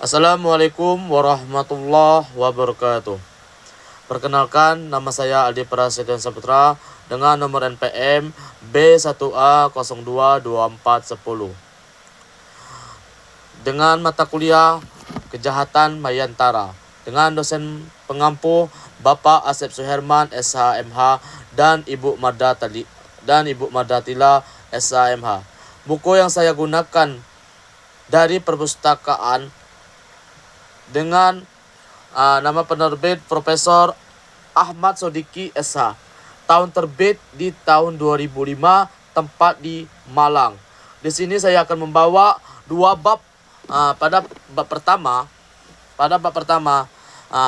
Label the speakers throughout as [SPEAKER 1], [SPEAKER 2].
[SPEAKER 1] Assalamualaikum warahmatullahi wabarakatuh. Perkenalkan, nama saya Aldi Prasetyo Saputra dengan nomor NPM B1A022410 dengan mata kuliah Kejahatan Mayantara dengan dosen pengampu Bapak Asep Suherman SHMH dan Ibu Mardatila SHMH. Buku yang saya gunakan dari perpustakaan dengan nama penerbit Profesor Ahmad Sodiki SH. Tahun terbit di tahun 2005, tempat di Malang. Di sini saya akan membawa dua bab. Pada bab pertama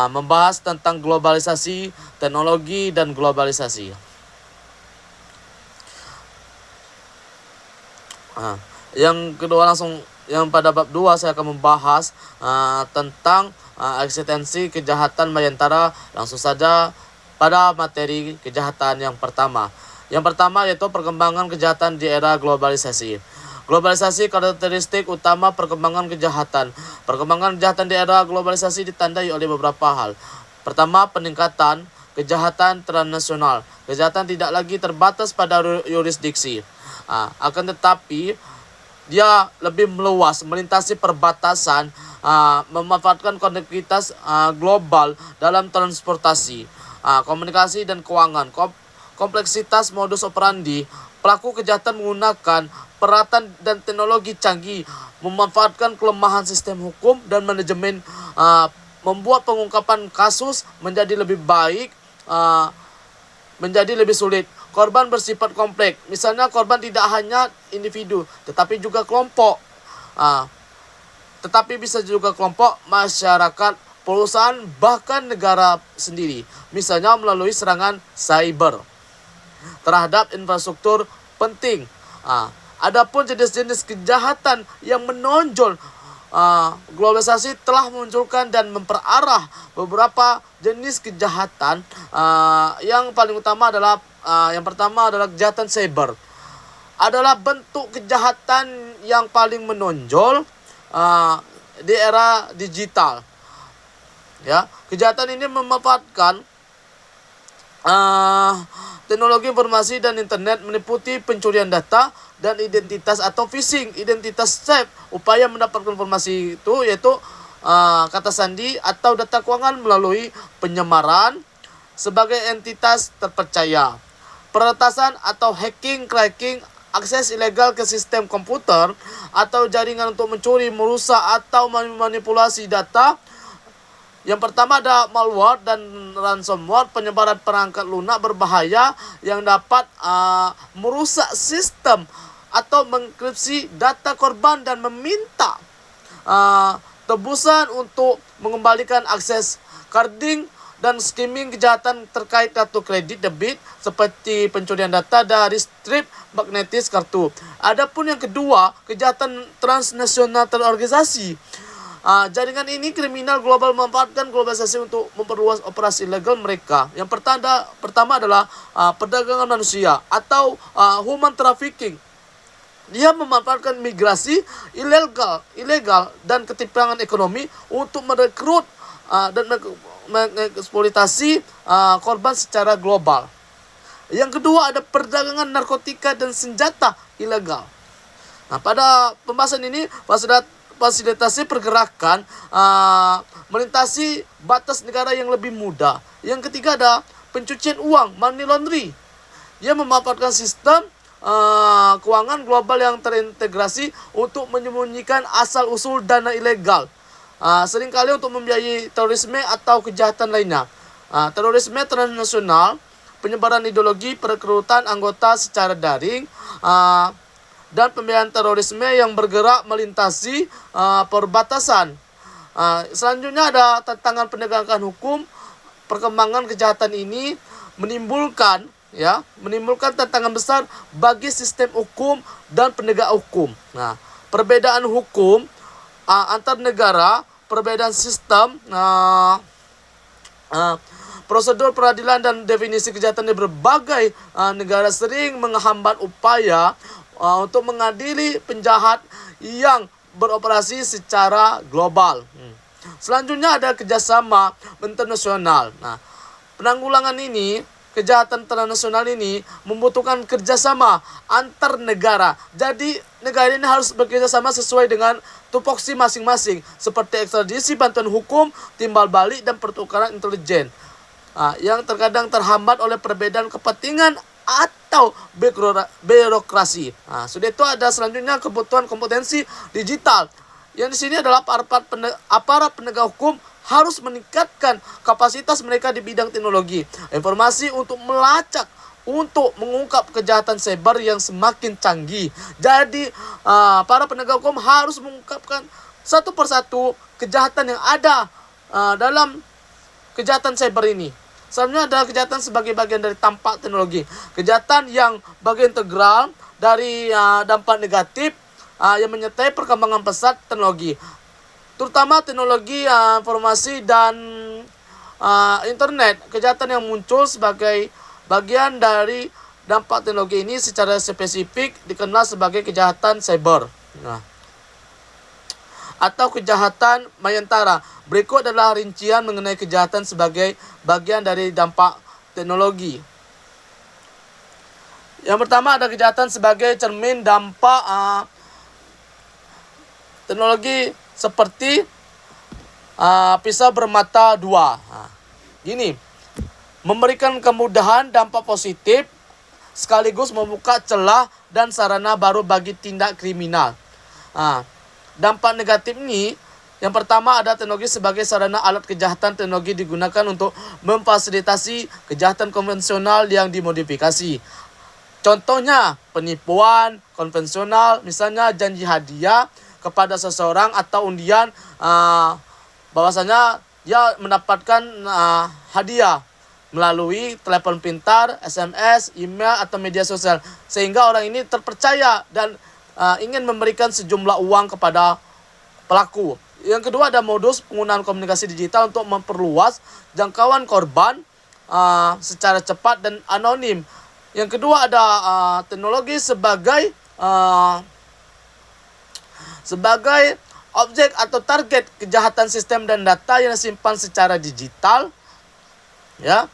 [SPEAKER 1] membahas tentang globalisasi, teknologi dan globalisasi. Yang kedua yang pada bab 2 saya akan membahas tentang eksistensi kejahatan Mayantara. Langsung saja pada materi kejahatan yang pertama. Yang pertama yaitu perkembangan kejahatan di era globalisasi. Globalisasi karakteristik utama perkembangan kejahatan. Perkembangan kejahatan di era globalisasi ditandai oleh beberapa hal. Pertama, peningkatan kejahatan transnasional. Kejahatan tidak lagi terbatas pada yurisdiksi. Akan tetapi dia lebih meluas, melintasi perbatasan, memanfaatkan konektivitas global dalam transportasi, komunikasi dan keuangan. Kompleksitas modus operandi pelaku kejahatan menggunakan peralatan dan teknologi canggih, memanfaatkan kelemahan sistem hukum dan manajemen, membuat pengungkapan kasus menjadi lebih baik, menjadi lebih sulit. Korban bersifat kompleks. Misalnya korban tidak hanya individu, tetapi juga kelompok. Tetapi bisa juga kelompok, masyarakat, perusahaan, bahkan negara sendiri. Misalnya melalui serangan cyber terhadap infrastruktur penting. Adapun jenis-jenis kejahatan yang menonjol, globalisasi telah memunculkan dan memperarah beberapa jenis kejahatan. Yang paling utama adalah yang pertama adalah kejahatan cyber. Adalah bentuk kejahatan yang paling menonjol di era digital. Ya, kejahatan ini memanfaatkan teknologi informasi dan internet, meliputi pencurian data dan identitas atau phishing, identitas theft. Upaya mendapatkan informasi itu yaitu kata sandi atau data keuangan melalui penyamaran sebagai entitas terpercaya. Peretasan atau hacking, cracking, akses ilegal ke sistem komputer atau jaringan untuk mencuri, merusak atau memanipulasi data. Yang pertama ada malware dan ransomware, penyebaran perangkat lunak berbahaya yang dapat merusak sistem atau mengenkripsi data korban dan meminta tebusan untuk mengembalikan akses. Carding dan skimming, kejahatan terkait kartu kredit debit seperti pencurian data dari strip magnetis kartu. Adapun yang kedua, kejahatan transnasional terorganisasi. Jaringan ini kriminal global memanfaatkan globalisasi untuk memperluas operasi ilegal mereka. Yang pertama adalah perdagangan manusia atau human trafficking. Dia memanfaatkan migrasi ilegal dan ketimpangan ekonomi untuk merekrut dan mengeksploitasi korban secara global. Yang kedua ada perdagangan narkotika dan senjata ilegal. Pada pembahasan ini fasilitasi pergerakan melintasi batas negara yang lebih mudah. Yang ketiga ada pencucian uang, money laundry. Dia memanfaatkan sistem keuangan global yang terintegrasi untuk menyembunyikan asal-usul dana ilegal. Seringkali untuk membiayai terorisme atau kejahatan lainnya. Terorisme transnasional, penyebaran ideologi, perekrutan anggota secara daring, dan pembiayaan terorisme yang bergerak melintasi perbatasan. Selanjutnya ada tantangan penegakan hukum. Perkembangan kejahatan ini menimbulkan tantangan besar bagi sistem hukum dan penegak hukum. Perbedaan hukum antar negara, perbedaan sistem, prosedur peradilan dan definisi kejahatan di berbagai negara sering menghambat upaya untuk mengadili penjahat yang beroperasi secara global. Selanjutnya ada kerjasama internasional. Nah, penanggulangan ini, kejahatan internasional ini membutuhkan kerjasama antar negara. Jadi negara ini harus bekerjasama sesuai dengan tupoksi masing-masing, seperti ekstradisi, bantuan hukum, timbal balik, dan pertukaran intelijen. Yang terkadang terhambat oleh perbedaan kepentingan atau birokrasi. Sudah itu ada selanjutnya kebutuhan kompetensi digital. Yang di sini adalah aparat penegak hukum harus meningkatkan kapasitas mereka di bidang teknologi informasi untuk melacak, untuk mengungkap kejahatan cyber yang semakin canggih. Jadi para penegak hukum harus mengungkapkan satu persatu kejahatan yang ada dalam kejahatan cyber ini. Selanjutnya ada kejahatan sebagai bagian dari dampak teknologi. Kejahatan yang bagian integral dari dampak negatif yang menyertai perkembangan pesat teknologi. Terutama teknologi informasi dan internet. Kejahatan yang muncul sebagai bagian dari dampak teknologi ini secara spesifik dikenal sebagai kejahatan cyber. Atau kejahatan mayantara. Berikut adalah rincian mengenai kejahatan sebagai bagian dari dampak teknologi. Yang pertama ada kejahatan sebagai cermin dampak teknologi seperti pisau bermata dua. Gini, memberikan kemudahan dampak positif sekaligus membuka celah dan sarana baru bagi tindak kriminal. Dampak negatif ini, yang pertama ada teknologi sebagai sarana alat kejahatan. Teknologi digunakan untuk memfasilitasi kejahatan konvensional yang dimodifikasi. Contohnya penipuan konvensional, misalnya janji hadiah kepada seseorang atau undian bahwasanya dia mendapatkan hadiah melalui telepon pintar, SMS, email, atau media sosial, sehingga orang ini terpercaya dan ingin memberikan sejumlah uang kepada pelaku. Yang kedua ada modus penggunaan komunikasi digital untuk memperluas jangkauan korban secara cepat dan anonim. Yang kedua ada teknologi sebagai objek atau target kejahatan sistem dan data yang disimpan secara digital, ya,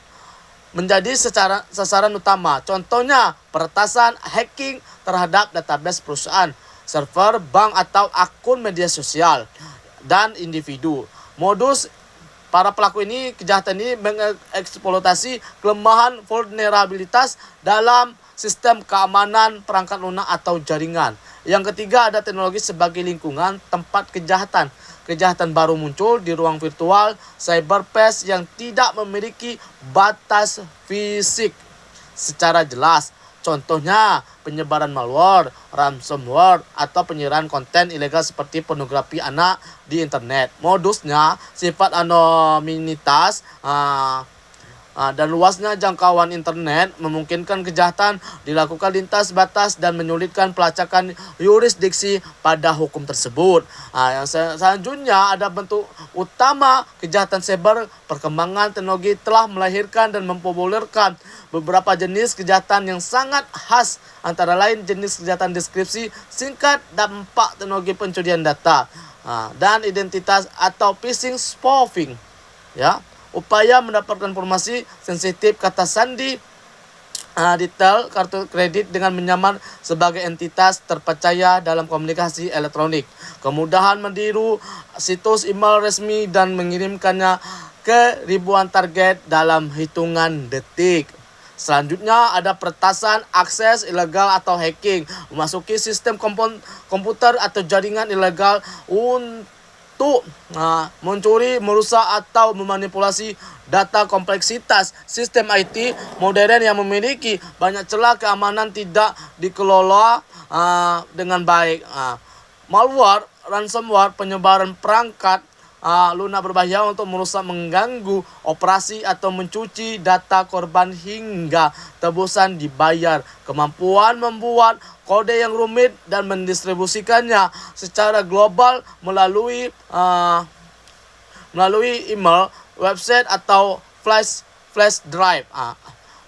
[SPEAKER 1] menjadi sasaran utama. Contohnya peretasan, hacking terhadap database perusahaan, server, bank, atau akun media sosial dan individu. Modus para pelaku ini, kejahatan ini mengeksploitasi kelemahan vulnerabilitas dalam sistem keamanan perangkat lunak atau jaringan. Yang ketiga ada teknologi sebagai lingkungan tempat kejahatan. Kejahatan baru muncul di ruang virtual, cyberspace yang tidak memiliki batas fisik secara jelas. Contohnya penyebaran malware, ransomware, atau penyerahan konten ilegal seperti pornografi anak di internet. Modusnya sifat anonimitas dan luasnya jangkauan internet memungkinkan kejahatan dilakukan lintas batas dan menyulitkan pelacakan yurisdiksi pada hukum tersebut. Yang selanjutnya ada bentuk utama kejahatan cyber. Perkembangan teknologi telah melahirkan dan mempopulerkan beberapa jenis kejahatan yang sangat khas, antara lain jenis kejahatan deskripsi singkat, dampak teknologi pencurian data dan identitas atau phishing, spoofing, ya. Upaya mendapatkan informasi sensitif, kata sandi, detail kartu kredit dengan menyamar sebagai entitas terpercaya dalam komunikasi elektronik. Kemudahan meniru situs email resmi dan mengirimkannya ke ribuan target dalam hitungan detik. Selanjutnya ada peretasan, akses ilegal atau hacking, memasuki sistem komputer atau jaringan ilegal untuk mencuri, merusak, atau memanipulasi data. Kompleksitas sistem IT modern yang memiliki banyak celah keamanan tidak dikelola dengan baik. Malware, ransomware, penyebaran perangkat lunak berbahaya untuk merusak, mengganggu operasi atau mencuci data korban hingga tebusan dibayar. Kemampuan membuat kode yang rumit dan mendistribusikannya secara global melalui email, website, atau flash drive.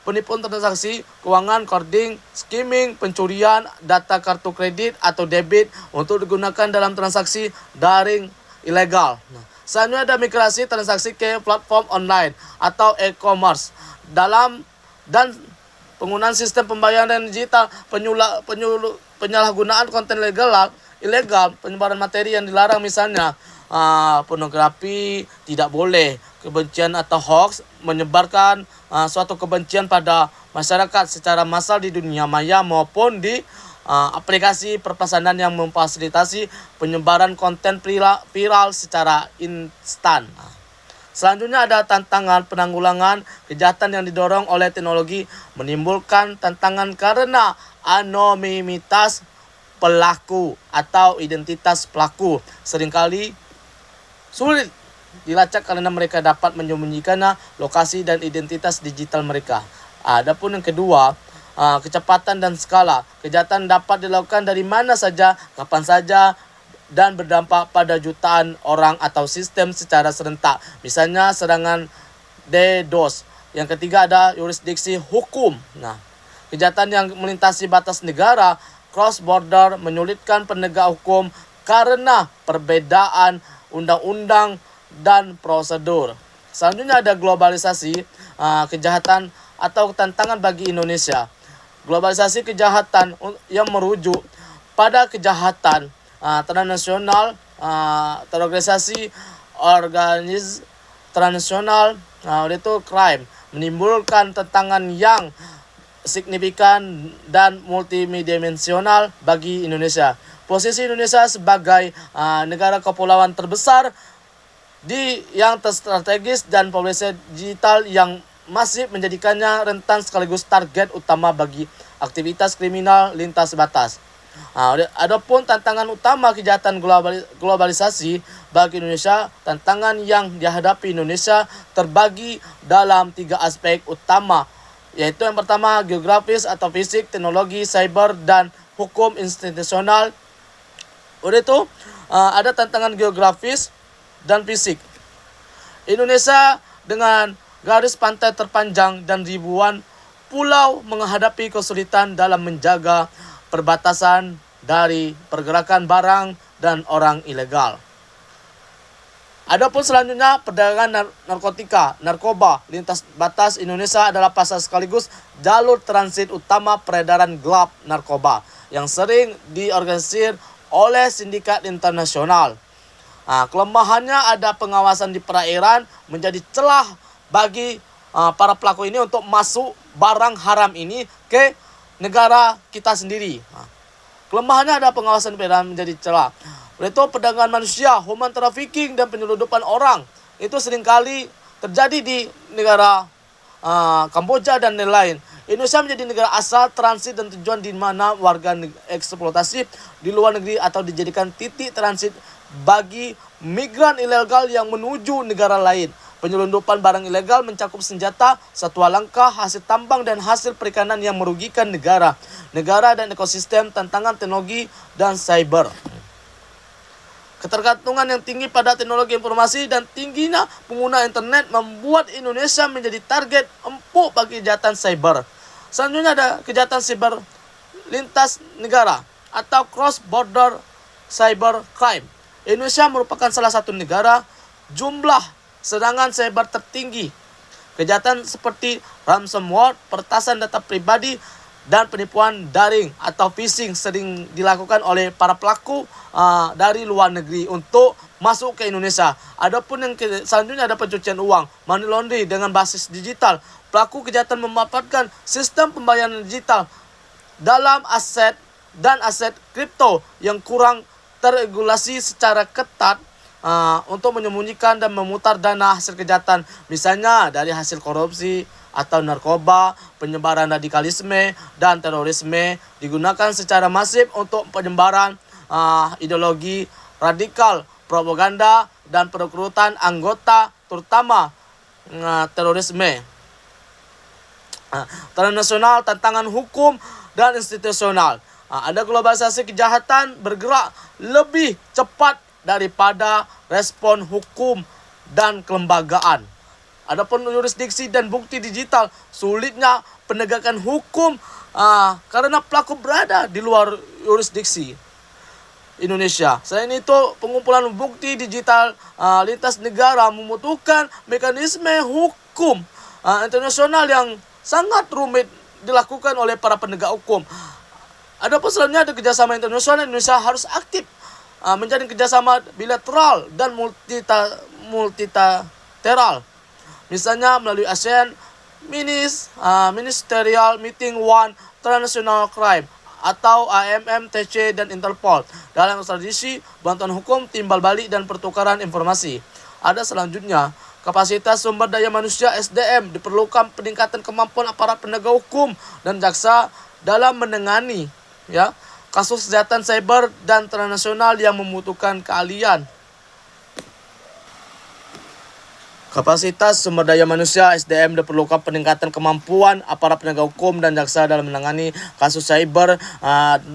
[SPEAKER 1] Penipuan transaksi keuangan, coding, skimming, pencurian data kartu kredit atau debit untuk digunakan dalam transaksi daring ilegal. Selanjutnya ada migrasi transaksi ke platform online atau e-commerce dan penggunaan sistem pembayaran digital, penyalahgunaan konten ilegal, penyebaran materi yang dilarang, misalnya pornografi tidak boleh, kebencian atau hoax, menyebarkan suatu kebencian pada masyarakat secara massal di dunia maya maupun di aplikasi perpesanan yang memfasilitasi penyebaran konten viral secara instan. Selanjutnya ada tantangan penanggulangan kejahatan yang didorong oleh teknologi, menimbulkan tantangan karena anonimitas pelaku atau identitas pelaku seringkali sulit dilacak karena mereka dapat menyembunyikan lokasi dan identitas digital mereka. Adapun yang kedua, kecepatan dan skala. Kejahatan dapat dilakukan dari mana saja, kapan saja, dan berdampak pada jutaan orang atau sistem secara serentak. Misalnya serangan DDoS. Yang ketiga ada yurisdiksi hukum. Kejahatan yang melintasi batas negara, cross border, menyulitkan penegak hukum karena perbedaan undang-undang dan prosedur. Selanjutnya ada globalisasi, kejahatan atau tantangan bagi Indonesia. Globalisasi kejahatan yang merujuk pada kejahatan transnasional, terorganisasi, transnasional, itu crime, menimbulkan tantangan yang signifikan dan multidimensional bagi Indonesia. Posisi Indonesia sebagai negara kepulauan terbesar yang strategis dan populasi digital yang masih menjadikannya rentan sekaligus target utama bagi aktivitas kriminal lintas batas. Adapun tantangan utama kejahatan globalisasi bagi Indonesia, tantangan yang dihadapi Indonesia terbagi dalam 3 aspek utama, yaitu yang pertama geografis atau fisik, teknologi, cyber, dan hukum institusional. Udah itu ada tantangan geografis dan fisik. Indonesia dengan garis pantai terpanjang dan ribuan pulau menghadapi kesulitan dalam menjaga perbatasan dari pergerakan barang dan orang ilegal. Adapun selanjutnya perdagangan narkoba lintas batas. Indonesia adalah pasar sekaligus jalur transit utama peredaran gelap narkoba yang sering diorganisir oleh sindikat internasional. Kelemahannya ada pengawasan di perairan menjadi celah bagi para pelaku ini untuk masuk barang haram ini ke negara kita sendiri. Kelemahannya ada pengawasan perairan menjadi celah. Oleh itu perdagangan manusia, human trafficking, dan penyeludupan orang itu seringkali terjadi di negara Kamboja dan lain-lain. Indonesia menjadi negara asal, transit, dan tujuan di mana warga eksploitasi di luar negeri atau dijadikan titik transit bagi migran ilegal yang menuju negara lain. Penyelundupan barang ilegal mencakup senjata, satwa langka, hasil tambang, dan hasil perikanan yang merugikan negara dan ekosistem. Tantangan teknologi dan cyber. Ketergantungan yang tinggi pada teknologi informasi dan tingginya pengguna internet membuat Indonesia menjadi target empuk bagi kejahatan cyber. Selanjutnya ada kejahatan cyber lintas negara atau cross border cyber crime. Indonesia merupakan salah satu negara jumlah serangan cyber tertinggi. Kejahatan seperti ransomware, peretasan data pribadi, dan penipuan daring atau phishing sering dilakukan oleh para pelaku dari luar negeri untuk masuk ke Indonesia. Adapun yang selanjutnya ada pencucian uang, money laundering dengan basis digital. Pelaku kejahatan memanfaatkan sistem pembayaran digital dalam aset kripto yang kurang terregulasi secara ketat untuk menyembunyikan dan memutar dana hasil kejahatan, misalnya dari hasil korupsi atau narkoba, penyebaran radikalisme dan terorisme digunakan secara masif untuk penyebaran ideologi radikal, propaganda, dan perekrutan anggota terutama terorisme. Transnasional, tantangan hukum dan institusional. Ada globalisasi kejahatan bergerak lebih cepat daripada respon hukum dan kelembagaan. Adapun yurisdiksi dan bukti digital, sulitnya penegakan hukum karena pelaku berada di luar yurisdiksi. Indonesia. Selain itu, pengumpulan bukti digital lintas negara membutuhkan mekanisme hukum internasional yang sangat rumit dilakukan oleh para penegak hukum. Adapun selanjutnya ada kerjasama internasional. Indonesia harus aktif menjalin kerjasama bilateral dan multilateral. Misalnya melalui ASEAN Ministerial Meeting One Transnational Crime atau AMMTC dan Interpol dalam ekstradisi, bantuan hukum, timbal balik, dan pertukaran informasi. Ada selanjutnya, kapasitas sumber daya manusia SDM diperlukan peningkatan kemampuan aparat penegak hukum dan jaksa dalam menangani kasus kejahatan cyber dan transnasional yang membutuhkan keahlian. Kapasitas sumber daya manusia SDM diperlukan peningkatan kemampuan aparat penegak hukum dan jaksa dalam menangani kasus cyber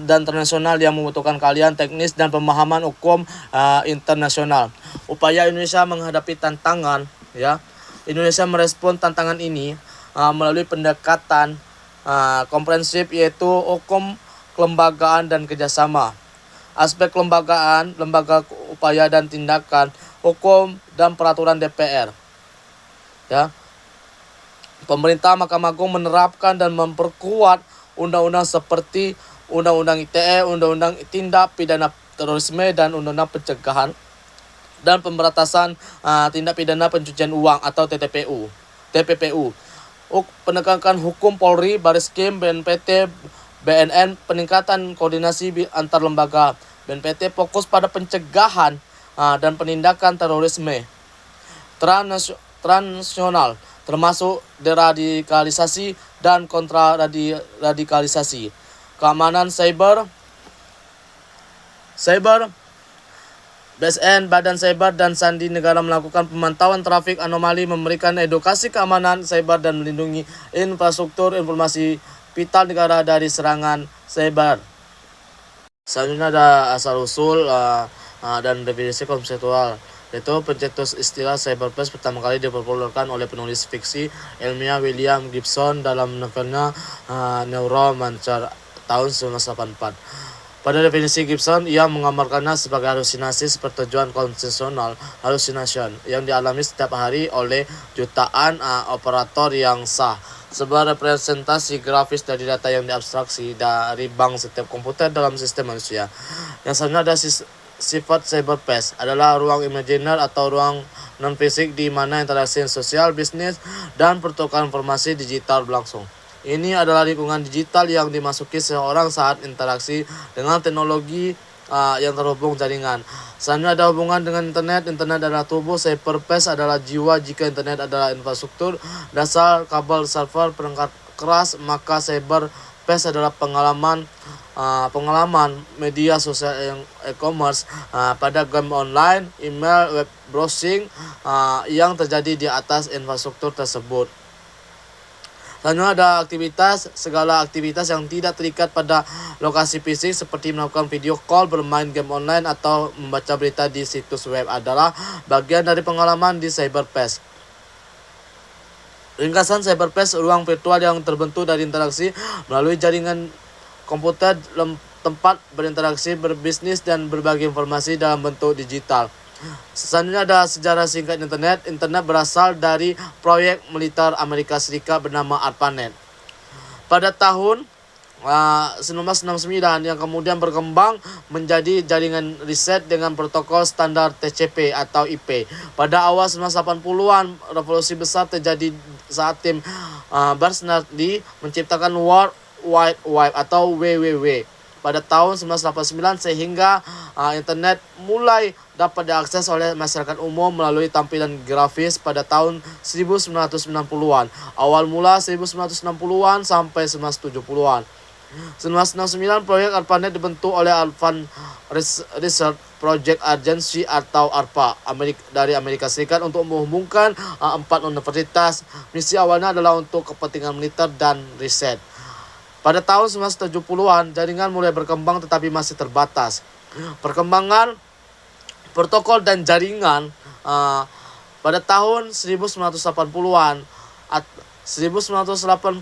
[SPEAKER 1] dan transnasional yang membutuhkan keahlian teknis dan pemahaman hukum internasional. Upaya Indonesia menghadapi tantangan, Indonesia merespon tantangan ini melalui pendekatan komprehensif, yaitu hukum, kelembagaan, dan kerjasama. Aspek kelembagaan, lembaga upaya dan tindakan, hukum, dan peraturan DPR. Pemerintah, Mahkamah Agung menerapkan dan memperkuat undang-undang seperti Undang-Undang ITE, Undang-Undang Tindak Pidana Terorisme, dan Undang-Undang Pencegahan dan Pemberantasan Tindak Pidana Pencucian Uang atau TPPU. Penegakan hukum Polri, Baris-Krim, BNPT, BNN, peningkatan koordinasi antar lembaga. BNPT fokus pada pencegahan dan penindakan terorisme transnasional, termasuk deradikalisasi dan kontraradikalisasi. Keamanan cyber, BSN, Badan Cyber, dan Sandi Negara melakukan pemantauan trafik anomali, memberikan edukasi keamanan cyber, dan melindungi infrastruktur informasi vital negara dari serangan cyber. Selanjutnya ada asal-usul dan definisi konseptual, yaitu pencetus istilah cyberspace pertama kali dipopulerkan oleh penulis fiksi ilmiah William Gibson dalam novelnya Neuromancer tahun 1984. Pada definisi Gibson, ia menggambarkannya sebagai halusinasi sepertujuan konvensional hallucination yang dialami setiap hari oleh jutaan operator yang sah. Sebuah representasi grafis dari data yang diabstraksi dari bank setiap komputer dalam sistem manusia. Yang selanjutnya ada sifat cyberspace adalah ruang imajiner atau ruang non-fisik di mana interaksi sosial, bisnis, dan pertukaran informasi digital berlangsung. Ini adalah lingkungan digital yang dimasuki seseorang saat interaksi dengan teknologi yang terhubung jaringan. Selanjutnya ada hubungan dengan internet. Internet adalah tubuh, cyberspace adalah jiwa. Jika internet adalah infrastruktur dasar, kabel, server, perangkat keras, maka cyberspace adalah pengalaman media sosial yang e-commerce pada game online, email, web browsing yang terjadi di atas infrastruktur tersebut. Selanjutnya ada segala aktivitas yang tidak terikat pada lokasi fisik seperti melakukan video call, bermain game online, atau membaca berita di situs web adalah bagian dari pengalaman di cyberspace. Ringkasan cyberspace, ruang virtual yang terbentuk dari interaksi melalui jaringan komputer, tempat berinteraksi, berbisnis, dan berbagi informasi dalam bentuk digital. Selanjutnya ada sejarah singkat internet. Internet berasal dari proyek militer Amerika Serikat bernama ARPANET pada tahun 1969 yang kemudian berkembang menjadi jaringan riset dengan protokol standar TCP atau IP. Pada awal 1980-an, revolusi besar terjadi saat tim Berners-Lee menciptakan World Wide Web atau WWW pada tahun 1989 sehingga internet mulai dapat diakses oleh masyarakat umum melalui tampilan grafis pada tahun 1990-an. Awal mula 1960-an sampai 1970-an. 1969 proyek ARPANET dibentuk oleh Advanced Research Project Agency atau ARPA dari Amerika Serikat untuk menghubungkan 4 universitas. Misi awalnya adalah untuk kepentingan militer dan riset. Pada tahun 1970-an, jaringan mulai berkembang tetapi masih terbatas. Perkembangan protokol dan jaringan pada tahun 1980-an 1982,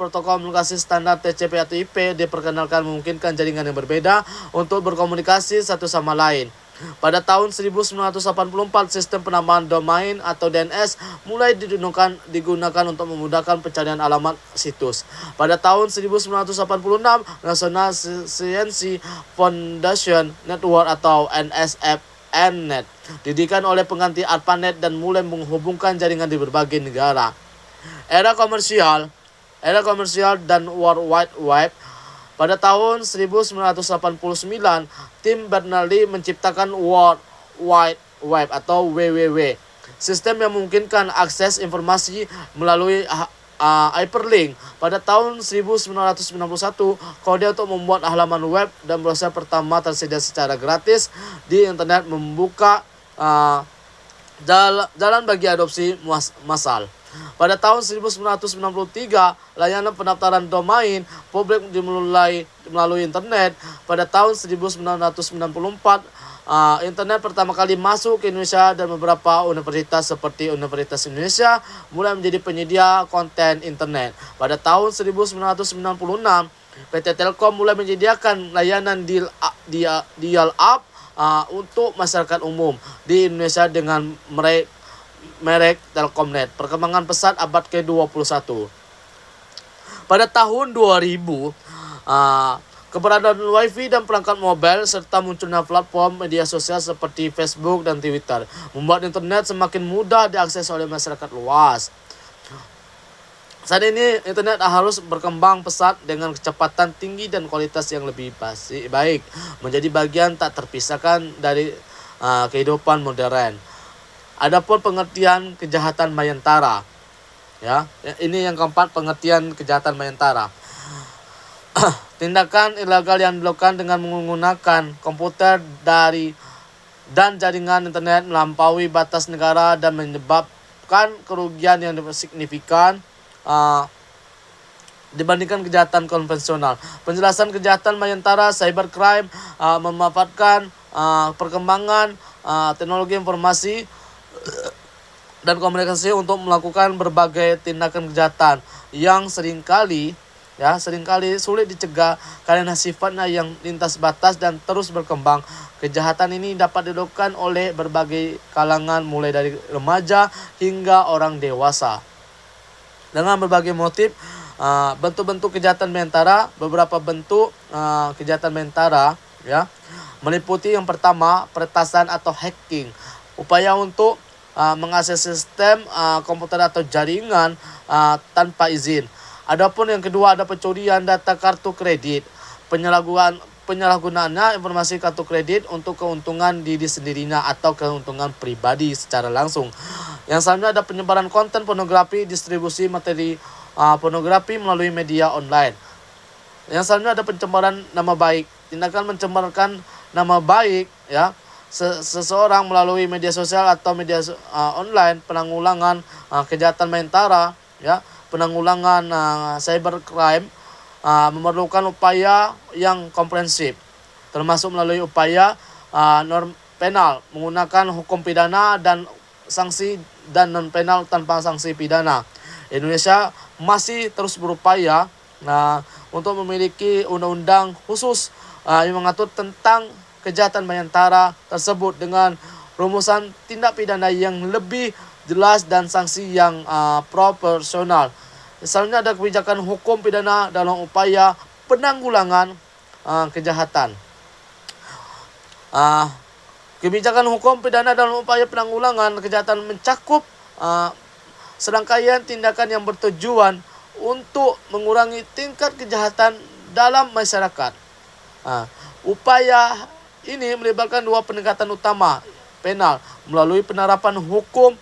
[SPEAKER 1] protokol komunikasi standar TCP atau IP diperkenalkan memungkinkan jaringan yang berbeda untuk berkomunikasi satu sama lain. Pada tahun 1984, sistem penambahan domain atau DNS mulai digunakan untuk memudahkan pencarian alamat situs. Pada tahun 1986, National Science Foundation Network atau NSFNet didirikan oleh pengganti ARPANET dan mulai menghubungkan jaringan di berbagai negara. Era komersial dan World Wide Web. Pada tahun 1989, tim Berners-Lee menciptakan World Wide Web atau WWW, sistem yang memungkinkan akses informasi melalui hyperlink. Pada tahun 1991, kode untuk membuat halaman web dan browser pertama tersedia secara gratis di internet membuka jalan bagi adopsi massal. Pada tahun 1993, layanan pendaftaran domain publik dimulai melalui internet. Pada tahun 1994, internet pertama kali masuk ke Indonesia dan beberapa universitas seperti Universitas Indonesia mulai menjadi penyedia konten internet. Pada tahun 1996, PT Telkom mulai menyediakan layanan dial-up untuk masyarakat umum di Indonesia dengan merek Telkomnet. Perkembangan pesat abad ke-21. Pada tahun 2000, keberadaan WiFi dan perangkat mobile serta munculnya platform media sosial seperti Facebook dan Twitter membuat internet semakin mudah diakses oleh masyarakat luas. Saat ini internet harus berkembang pesat dengan kecepatan tinggi dan kualitas yang lebih baik, menjadi bagian tak terpisahkan dari kehidupan modern. Adapun pengertian kejahatan Mayantara, ya, ini yang keempat, pengertian kejahatan Mayantara. Tindakan ilegal yang dilakukan dengan menggunakan komputer dan jaringan internet melampaui batas negara dan menyebabkan kerugian yang signifikan dibandingkan kejahatan konvensional. Penjelasan kejahatan Mayantara cybercrime memanfaatkan perkembangan teknologi informasi dan komunikasi untuk melakukan berbagai tindakan kejahatan yang seringkali sulit dicegah karena sifatnya yang lintas batas dan terus berkembang. Kejahatan ini dapat dilakukan oleh berbagai kalangan mulai dari remaja hingga orang dewasa dengan berbagai motif. Bentuk-bentuk kejahatan Mayantara, beberapa bentuk kejahatan Mayantara, ya, meliputi yang pertama, peretasan atau hacking, upaya untuk mengakses sistem komputer atau jaringan tanpa izin. Adapun yang kedua ada pencurian data kartu kredit, penyalahgunaannya informasi kartu kredit untuk keuntungan diri sendirinya atau keuntungan pribadi secara langsung. Yang selanjutnya ada penyebaran konten pornografi, distribusi materi pornografi melalui media online. Yang selanjutnya ada pencemaran nama baik, tindakan mencemarkan nama baik, ya, seseorang melalui media sosial atau media online. Penanggulangan kejahatan Mayantara, ya, penanggulangan cybercrime memerlukan upaya yang komprehensif, termasuk melalui upaya norm penal menggunakan hukum pidana dan sanksi dan non penal tanpa sanksi pidana. Indonesia masih terus berupaya untuk memiliki undang-undang khusus yang mengatur tentang kejahatan Mayantara tersebut dengan rumusan tindak pidana yang lebih jelas dan sanksi yang proporsional. Misalnya ada kebijakan hukum pidana dalam upaya penanggulangan kejahatan. Kebijakan hukum pidana dalam upaya penanggulangan kejahatan mencakup serangkaian tindakan yang bertujuan untuk mengurangi tingkat kejahatan dalam masyarakat. Upaya ini melibatkan dua pendekatan utama, penal melalui penerapan hukum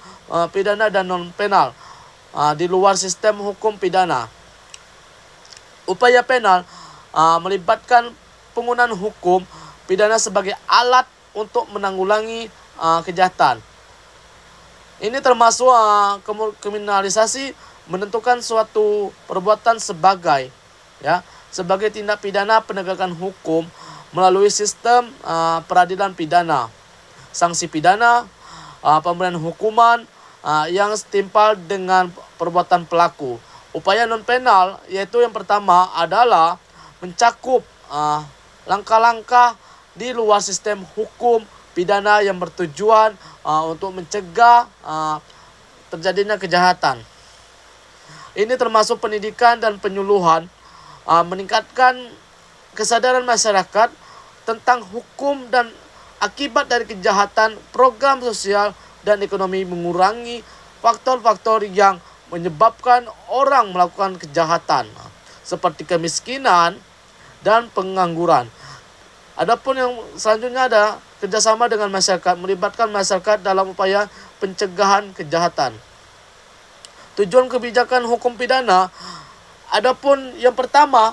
[SPEAKER 1] pidana dan non penal di luar sistem hukum pidana. Upaya penal melibatkan penggunaan hukum pidana sebagai alat untuk menanggulangi kejahatan. Ini termasuk kriminalisasi menentukan suatu perbuatan sebagai tindak pidana penegakan hukum melalui sistem peradilan pidana, sanksi pidana, pemberian hukuman yang setimpal dengan perbuatan pelaku. Upaya non-penal yaitu yang pertama adalah mencakup langkah-langkah di luar sistem hukum pidana yang bertujuan untuk mencegah terjadinya kejahatan. Ini termasuk pendidikan dan penyuluhan, meningkatkan kesadaran masyarakat tentang hukum dan akibat dari kejahatan, program sosial dan ekonomi, mengurangi faktor-faktor yang menyebabkan orang melakukan kejahatan seperti kemiskinan dan pengangguran. Adapun yang selanjutnya ada kerjasama dengan masyarakat, melibatkan masyarakat dalam upaya pencegahan kejahatan. Tujuan kebijakan hukum pidana, adapun yang pertama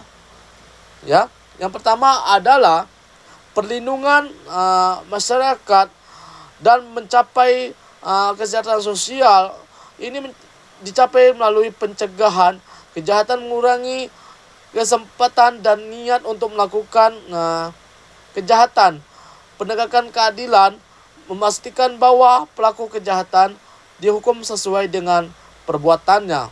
[SPEAKER 1] adalah perlindungan masyarakat dan mencapai kesejahteraan sosial. Ini dicapai melalui pencegahan kejahatan, mengurangi kesempatan dan niat untuk melakukan kejahatan, penegakan keadilan, memastikan bahwa pelaku kejahatan dihukum sesuai dengan perbuatannya.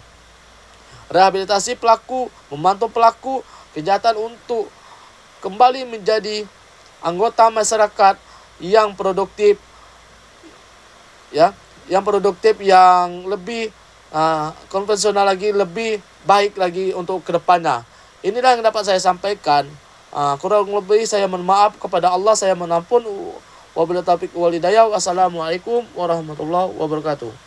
[SPEAKER 1] Rehabilitasi pelaku, membantu pelaku kejahatan untuk kembali menjadi anggota masyarakat yang produktif, yang lebih konvensional lagi, lebih baik lagi untuk kedepannya. Inilah yang dapat saya sampaikan. Kurang lebih saya mohon maaf, kepada Allah saya mohon ampun. Wabillahi taufiq wal hidayah. Wassalamualaikum warahmatullahi wabarakatuh.